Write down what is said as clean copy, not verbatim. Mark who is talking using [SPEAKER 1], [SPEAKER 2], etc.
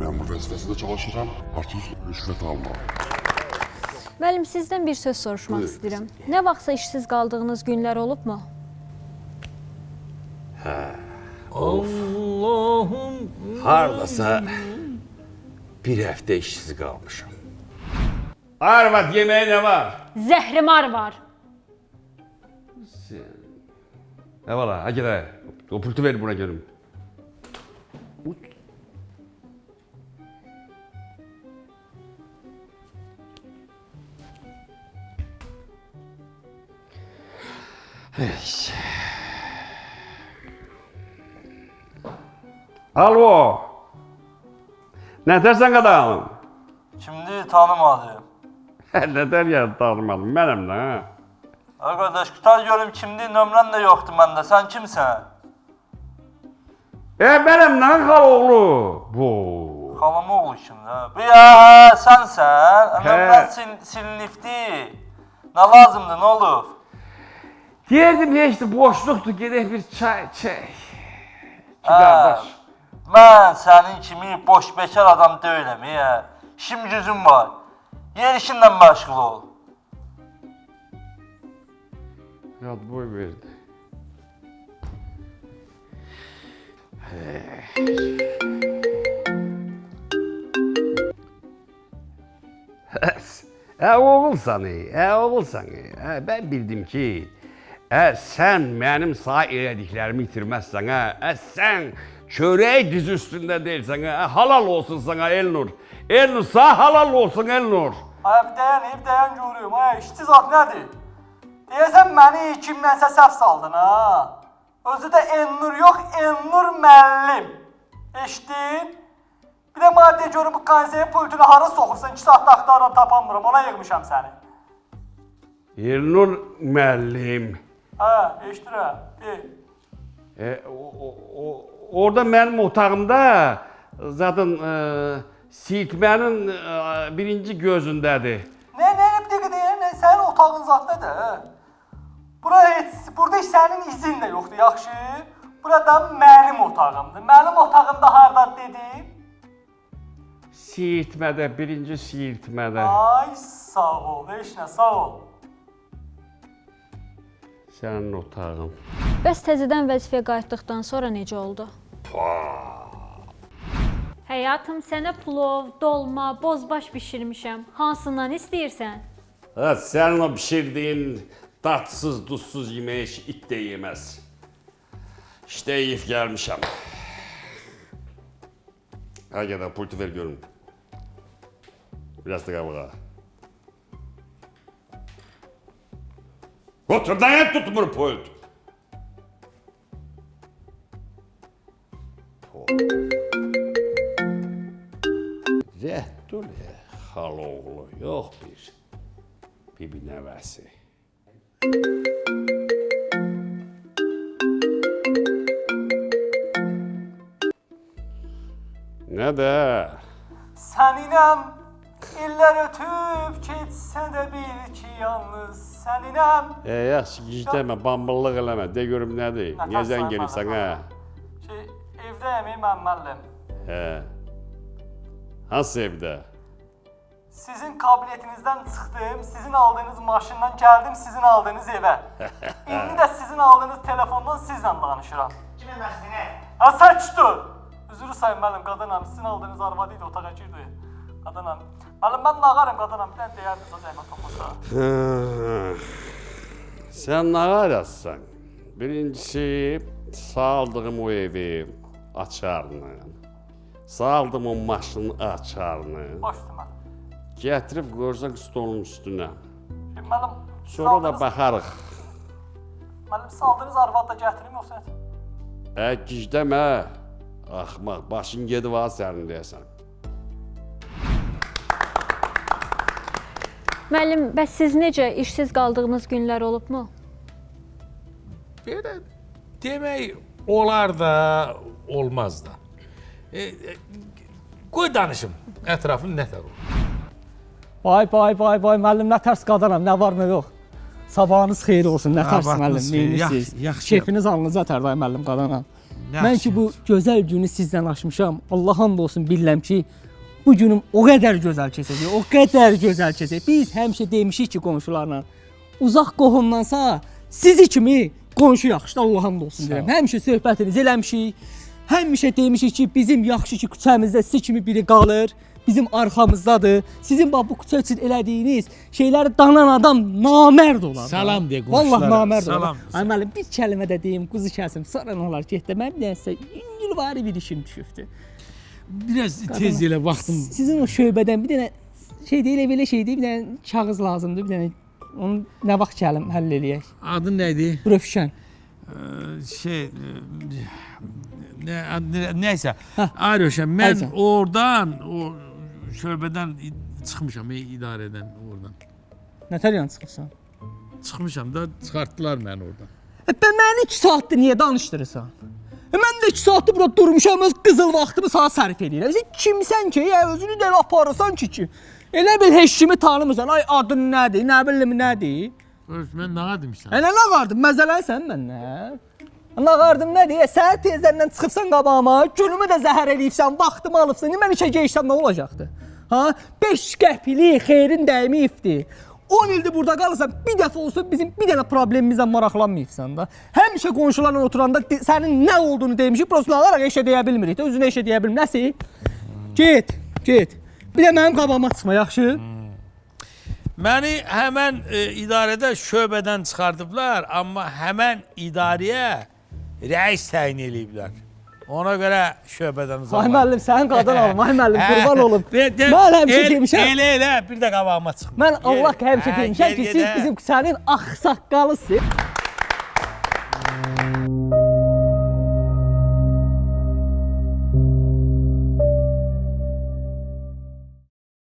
[SPEAKER 1] məmur vəzifəsində çalışıram, artıq rüşvət alma.
[SPEAKER 2] Müəllim, sizdən bir söz soruşmaq istəyirəm. Nə vaxtsa işsiz qaldığınız günlər olubmu?
[SPEAKER 3] Allahım.
[SPEAKER 4] Hardasa bir həftə işsiz qalmışam. Arvad, yeməyə nə var?
[SPEAKER 2] Zəhrimar var.
[SPEAKER 4] Nə var ha, gələ. O pultu ver buna görüm. Alo. Nətərsən qadağım?
[SPEAKER 5] Şimdi tanımadım.
[SPEAKER 4] Nətər yer tanımadım, mənəm də.
[SPEAKER 5] Arkadaş tutar görüm kimdi, nömrən də yoxdur məndə. Sən kimsən?
[SPEAKER 4] Mənəm də xaloğlu. Bu.
[SPEAKER 5] Xalam oğlu kimdə? Bu ya, sənsən. Nömrən silinifdi. Nə lazımdır, nə olur?
[SPEAKER 4] Deyirdim, heç də boşluqdur, gedək bir çay çək. Ki qardaş.
[SPEAKER 5] Mən sənin kimi boş bekar adam deyiləm ya. İşim gücüm var. Yer işinlə məşğul ol.
[SPEAKER 4] Yad boy verdi. Oğulsan, ben bildim ki, sen benim sağ elədiklərimi itirməzsən, sen çörək diz üstündə deyilsən, halal olsun sana Elnur. Elnur, sağ halal olsun Elnur.
[SPEAKER 5] Ay bir dayan görüyorum. Ay işçi zat nədir? Deyəsən məni kimdənsə səhv saldın ha. Özü də Elnur yox, Elnur müəllim. Eşitdin? Bir də mənə de görüm bu konseyin pultunu hara soxursan, 2 saatda axtarıram tapamıram, ona yığmışam səni.
[SPEAKER 4] Elnur müəllim.
[SPEAKER 5] Hə, eşidirəm.
[SPEAKER 4] Orada mənim otağımda zaten siltmənin birinci gözündədir.
[SPEAKER 5] Nə bir dəqiqə deyəm, sənin otağın zatdadır. Burada heç sənin izin də yoxdur, yaxşı? Burada mənim otağımdır. Mənim otağımda harda dedim?
[SPEAKER 4] Siltmədə, birinci siltmədə.
[SPEAKER 5] Ay, sağ ol, heç nə, sağ ol.
[SPEAKER 4] Sənin otağın.
[SPEAKER 2] Bəs təzədən vəzifəyə qayıtdıqdan sonra necə oldu? Həyatım, sənə plov, dolma, bozbaş bişirmişəm. Hansından istəyirsən?
[SPEAKER 4] Sənin o pişirdiyin tatsız, duzsuz yeməyi heç it də yeməz. İşte yiyip gəlmişəm. Həqiqətən pultu ver görüm. Biraz da qabağa. Oturdan tutmur pult. Rəhdülə xaloğlu, yox bir nəvəsi. Nə də?
[SPEAKER 5] Səninəm, illər ötüb keçsə də bil ki, yalnız səninəm.
[SPEAKER 4] Yaxşı, gecləmə, bambıllıq eləmə, de görüm nədir? Niyə zəng gelirsən, hə?
[SPEAKER 5] Evdəyəm, mən müəllim.
[SPEAKER 4] Hansı evdə?
[SPEAKER 5] Sizin kabinetinizdən çıxdım, sizin aldığınız maşından gəldim sizin aldığınız evə. İndi də sizin aldığınız telefondan sizlə danışıram. Kimin məxsinə? Sən dur! Üzürü sayın müəllim, qadınam, sizin aldığınız arvadı idi, otağa girdi. Qadınam, müəllim, mən nağarım qadınam, bir dənə deyərdiniz, zəhmət olmasa.
[SPEAKER 4] Sən nağarasın. Birincisi, saldığım o evi açarını, saldım o maşının açarını.
[SPEAKER 5] Boşdur müəllim.
[SPEAKER 4] Gətirib qoyacaq stolun üstünə.
[SPEAKER 5] Müəllim,
[SPEAKER 4] Sonra da baxarıq.
[SPEAKER 5] Müəllim, saldığınız arvad da gətirim, yoxsa?
[SPEAKER 4] Gicdəmə, axmaq, başın gedib ha sənin deyəsən.
[SPEAKER 2] Müəllim, bəs siz necə işsiz qaldığınız günlər olubmu?
[SPEAKER 3] Belə demək olar da, olmaz da. Qoy danışım, ətrafın nətər olur.
[SPEAKER 6] Vay, müəllim, nə tərs qadanam, nə var, nə yox. Sabahınız xeyir olsun, nə tərs müəllim, neyinirsiniz? Keyfiniz alınıza tər, müəllim qadanam. Mən ki bu gözəl günü sizdən aşmışam. Allah hamd olsun bilirəm ki, bu günüm o qədər gözəl keçəcək, o qədər gözəl keçəcək. Biz həmişə demişik ki qonşularla, uzaq qohumdansa sizi kimi qonşu yaxşıdır, Allah hamd olsun deyirəm. Həmişə söhbətiniz eləmişik. Həmişə demişik ki, bizim yaxşı ki küçəmizdə sizi kimi biri qalır, bizim arxamızdadır. Sizin bax bu küçə üçün elədiyiniz şeyləri danan adam namərd olar.
[SPEAKER 3] Salam deyə qonşulara.
[SPEAKER 6] Vallahi namərd olar.
[SPEAKER 3] Salam.
[SPEAKER 6] Ay müəllim bir kəlmə də deyim, quzu kəsim, sonra nə olar getdə. Mən bir dənə sizə yüngülvari bir işim düşübdü.
[SPEAKER 3] Biraz tez elə vaxtım.
[SPEAKER 6] Sizin o şöbədən bir dənə şey deyil, belə şey deyil, bir dənə kağız lazımdır, bir dənə onu nə vaxt gəlim həll eləyək.
[SPEAKER 3] Adın nə idi?
[SPEAKER 6] Rövşən.
[SPEAKER 3] Nəysə. Ay Rövşən, mən oradan, o şöbədən çıxmışam, idarədən oradan.
[SPEAKER 6] Nətər yan çıxırsan?
[SPEAKER 3] Çıxmışam da, çıxartdılar məni oradan.
[SPEAKER 6] Məni 2 saatdır niyə danışdırırsan? Mən də 2 saatdır burada durmuşam, öz qızıl vaxtımı sana sərf edirəm. Sən kimsən ki, özünü də elə aparırsan ki? Elə bil heç kimi tanımırsan. Ay adın nədir, nə bilim nədir?
[SPEAKER 3] Mən nə demişsən?
[SPEAKER 6] Elə nə qardım, məzələysən məndən? Nə qardım nədir? Sən tezlərindən çıxıbsan qabağıma, günümü də zəhər eləyibsən, vaxtımı alıbsan, mən işə geçsəm nə olacaqdı? Ha? 5 qəpilik xeyrin dəyməyibdi. 10 ildir burada qalırsan, bir dəfə olsun bizim bir dənə problemimizlə maraqlanmayıbsan da. Həmişə qonşularla oturanda sənin nə olduğunu demişik, prosto alaraq eşə deyə bilmirik də, özünə eşə deyə bilmir. Nəsi? Get. Bir də mənim qabağıma çıxma, yaxşı?
[SPEAKER 3] Məni həmən idarədə şöbədən çıxardıblar, amma həmən idarəyə rəis təyin eləyiblər. Ona görə şöbədən uzaq.
[SPEAKER 6] Ay müəllim, sənin qadın alım, ay müəllim, qurban olum. Mən həmişə demişəm.
[SPEAKER 3] Elə, bir də qabağıma çıxma.
[SPEAKER 6] Mən Allah həmişə demişəm ki, siz bizim küçənin ağsaqqalısınız.